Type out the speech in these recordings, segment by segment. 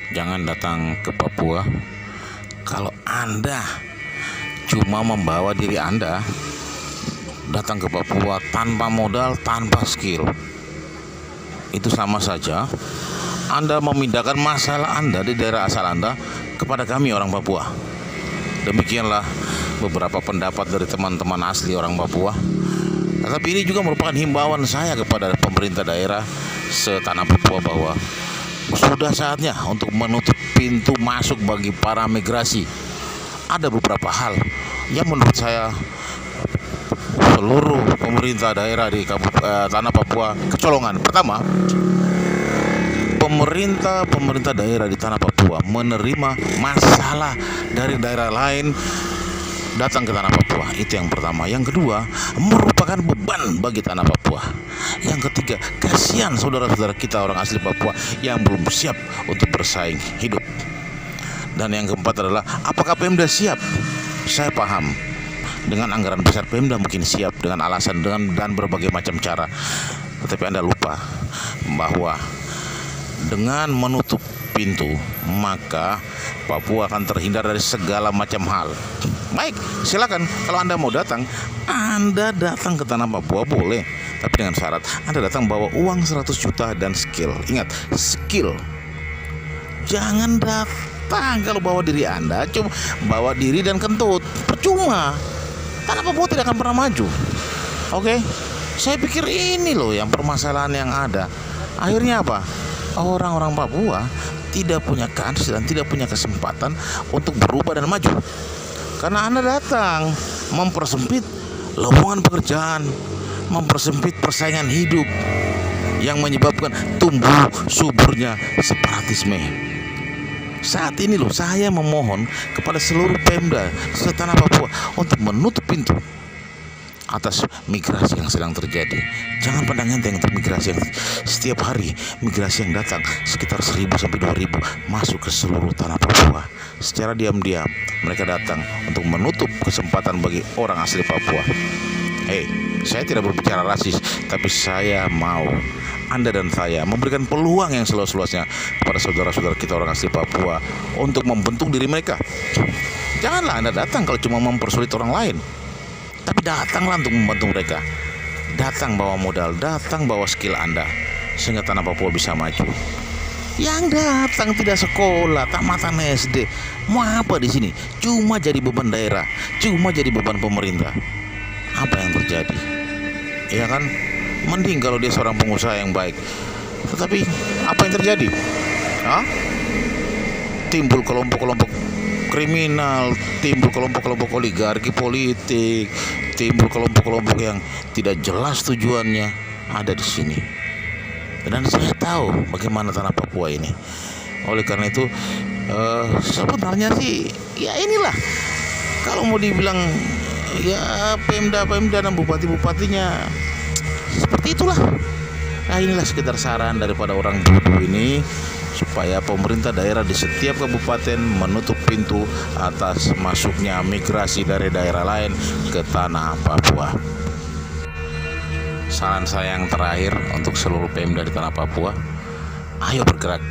Jangan datang ke Papua kalau Anda cuma membawa diri Anda datang ke Papua tanpa modal, tanpa skill. Itu sama saja Anda memindahkan masalah Anda di daerah asal Anda kepada kami orang Papua. Demikianlah beberapa pendapat dari teman-teman asli orang Papua. Tetapi ini juga merupakan himbauan saya kepada pemerintah daerah setanah Papua bahwa sudah saatnya untuk menutup pintu masuk bagi para migrasi. Ada beberapa hal yang menurut saya seluruh pemerintah daerah di tanah Papua kecolongan. Pertama, pemerintah daerah di tanah Papua menerima masalah dari daerah lain datang ke tanah Papua. Itu yang pertama. Yang kedua, merupakan beban bagi tanah Papua. Yang ketiga, kasihan saudara-saudara kita orang asli Papua yang belum siap untuk bersaing hidup. Dan yang keempat adalah, apakah Pemda siap? Saya paham dengan anggaran besar Pemda mungkin siap dengan alasan dan berbagai macam cara. Tetapi Anda lupa bahwa dengan menutup pintu maka Papua akan terhindar dari segala macam hal. Baik, silakan kalau Anda mau datang, Anda datang ke tanah Papua boleh, tapi dengan syarat Anda datang bawa uang 100 juta dan skill. Ingat, skill. Jangan datang kalau bawa diri Anda, cuma bawa diri dan kentut. Percuma. Tanah Papua tidak akan pernah maju. Oke? Saya pikir ini loh yang permasalahan yang ada. Akhirnya apa? Orang-orang Papua tidak punya kans dan tidak punya kesempatan untuk berubah dan maju. Karena Anda datang mempersempit lowongan pekerjaan, mempersempit persaingan hidup yang menyebabkan tumbuh suburnya separatisme. Saat ini loh saya memohon kepada seluruh Pemda setanah Papua untuk menutup pintu atas migrasi yang sedang terjadi. Jangan pandang enteng untuk migrasi yang setiap hari migrasi yang datang sekitar 1.000 sampai 2.000 masuk ke seluruh tanah Papua. Secara diam-diam mereka datang untuk menutup kesempatan bagi orang asli Papua. Saya tidak berbicara rasis, tapi saya mau Anda dan saya memberikan peluang yang seluas-luasnya kepada saudara-saudara kita orang asli Papua untuk membentuk diri mereka. Janganlah Anda datang kalau cuma mempersulit orang lain, tapi datanglah untuk membantu mereka. Datang bawa modal, datang bawa skill Anda, sehingga tanah Papua bisa maju. Yang datang tidak sekolah, tamatan SD, mau apa di sini? Cuma jadi beban daerah, cuma jadi beban pemerintah. Apa yang terjadi? Ya kan? Mending kalau dia seorang pengusaha yang baik. Tetapi apa yang terjadi? Timbul kelompok-kelompok kriminal, timbul kelompok-kelompok oligarki politik, timbul kelompok-kelompok yang tidak jelas tujuannya ada di sini. Dan saya tahu bagaimana tanah Papua ini. Oleh karena itu sebenarnya sih ya inilah, kalau mau dibilang ya Pemda dan bupati-bupatinya seperti itulah. Nah, inilah sekitar saran daripada orang dulu ini, supaya pemerintah daerah di setiap kabupaten menutup pintu atas masuknya migrasi dari daerah lain ke tanah Papua. Saran saya yang terakhir untuk seluruh Pemda di tanah Papua, ayo bergerak.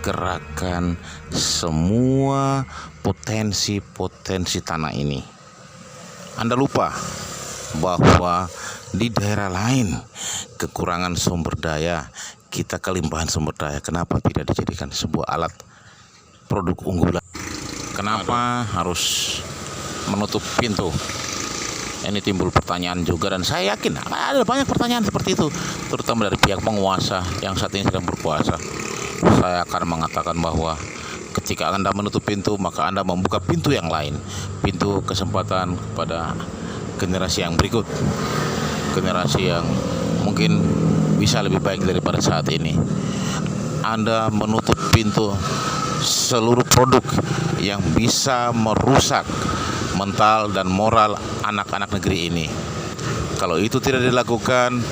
Gerakan semua potensi tanah ini. Anda lupa bahwa di daerah lain kekurangan sumber daya, kita kelimpahan sumber daya. Kenapa tidak dijadikan sebuah alat produk unggulan? Kenapa harus menutup pintu? Ini timbul pertanyaan juga, dan saya yakin ada banyak pertanyaan seperti itu, terutama dari pihak penguasa yang saat ini sedang berkuasa. Saya akan mengatakan bahwa ketika Anda menutup pintu, maka Anda membuka pintu yang lain, pintu kesempatan kepada generasi yang berikut, generasi yang mungkin bisa lebih baik daripada saat ini. Anda menutup pintu seluruh produk yang bisa merusak mental dan moral anak-anak negeri ini. Kalau itu tidak dilakukan,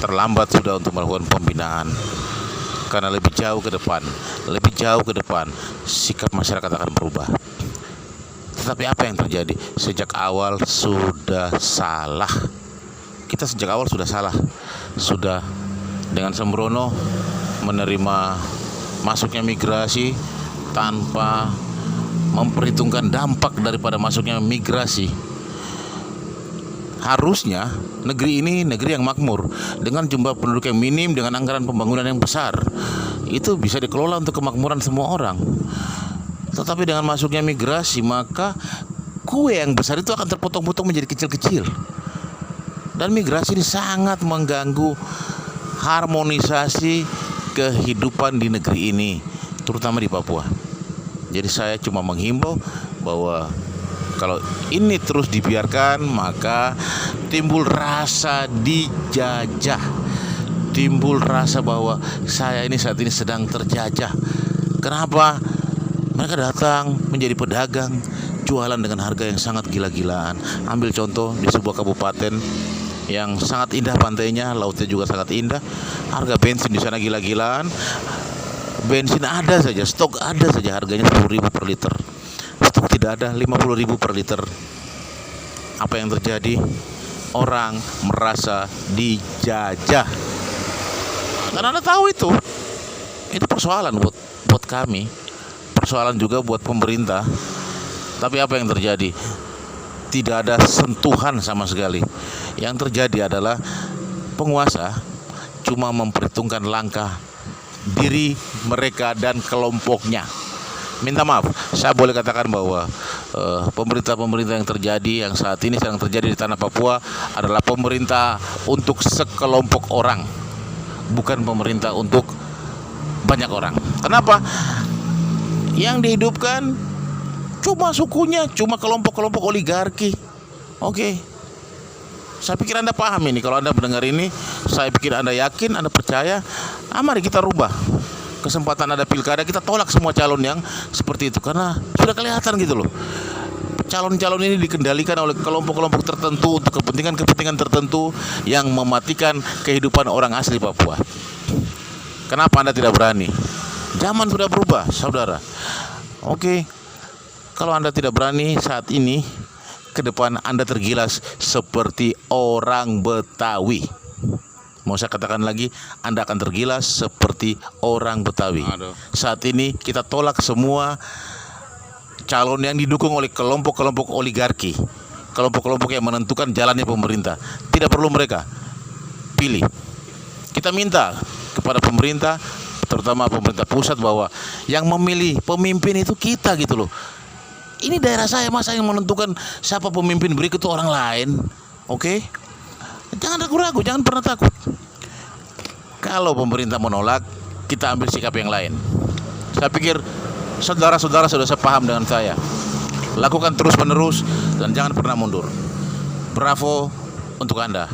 terlambat sudah untuk melakukan pembinaan. Karena lebih jauh ke depan, sikap masyarakat akan berubah. Tetapi apa yang terjadi? Sejak awal sudah salah. Kita sejak awal sudah salah. Sudah dengan sembrono menerima masuknya migrasi tanpa memperhitungkan dampak daripada masuknya migrasi. Harusnya negeri ini negeri yang makmur, dengan jumlah penduduk yang minim, dengan anggaran pembangunan yang besar, itu bisa dikelola untuk kemakmuran semua orang. Tetapi dengan masuknya migrasi, maka kue yang besar itu akan terpotong-potong menjadi kecil-kecil. Dan migrasi ini sangat mengganggu harmonisasi kehidupan di negeri ini, terutama di Papua. Jadi saya cuma menghimbau bahwa kalau ini terus dibiarkan, maka timbul rasa dijajah, timbul rasa bahwa saya ini saat ini sedang terjajah. Kenapa? Mereka datang menjadi pedagang, jualan dengan harga yang sangat gila-gilaan. Ambil contoh di sebuah kabupaten yang sangat indah pantainya, lautnya juga sangat indah. Harga bensin di sana gila-gilaan. Bensin ada saja, stok ada saja, harganya 10.000 per liter. Stok tidak ada, 50.000 per liter. Apa yang terjadi? Orang merasa dijajah. Dan Anda tahu itu persoalan buat kami, persoalan juga buat pemerintah. Tapi apa yang terjadi? Tidak ada sentuhan sama sekali. Yang terjadi adalah penguasa cuma memperhitungkan langkah diri mereka dan kelompoknya. Minta maaf, saya boleh katakan bahwa pemerintah-pemerintah yang terjadi, yang saat ini sedang terjadi di tanah Papua, adalah pemerintah untuk sekelompok orang, bukan pemerintah untuk banyak orang. Kenapa? Yang dihidupkan cuma sukunya, cuma kelompok-kelompok oligarki. Oke. Saya pikir Anda paham ini. Kalau Anda mendengar ini, saya pikir Anda yakin, Anda percaya. Mari kita rubah. Kesempatan ada pilkada, kita tolak semua calon yang seperti itu, karena sudah kelihatan gitu loh. Calon-calon ini dikendalikan oleh kelompok-kelompok tertentu untuk kepentingan-kepentingan tertentu yang mematikan kehidupan orang asli Papua. Kenapa Anda tidak berani? Zaman sudah berubah, saudara. Oke. Kalau Anda tidak berani saat ini, ke depan Anda tergilas seperti orang Betawi. Mau saya katakan lagi, Anda akan tergilas seperti orang Betawi. Saat ini kita tolak semua calon yang didukung oleh kelompok-kelompok oligarki, kelompok-kelompok yang menentukan jalannya pemerintah. Tidak perlu mereka pilih. Kita minta kepada pemerintah, terutama pemerintah pusat, bahwa yang memilih pemimpin itu kita gitu loh. Ini daerah saya, masa yang menentukan siapa pemimpin berikut itu orang lain? Oke? Jangan ragu-ragu, jangan pernah takut. Kalau pemerintah menolak, kita ambil sikap yang lain. Saya pikir saudara-saudara sudah sepaham dengan saya. Lakukan terus-menerus dan jangan pernah mundur. Bravo untuk Anda.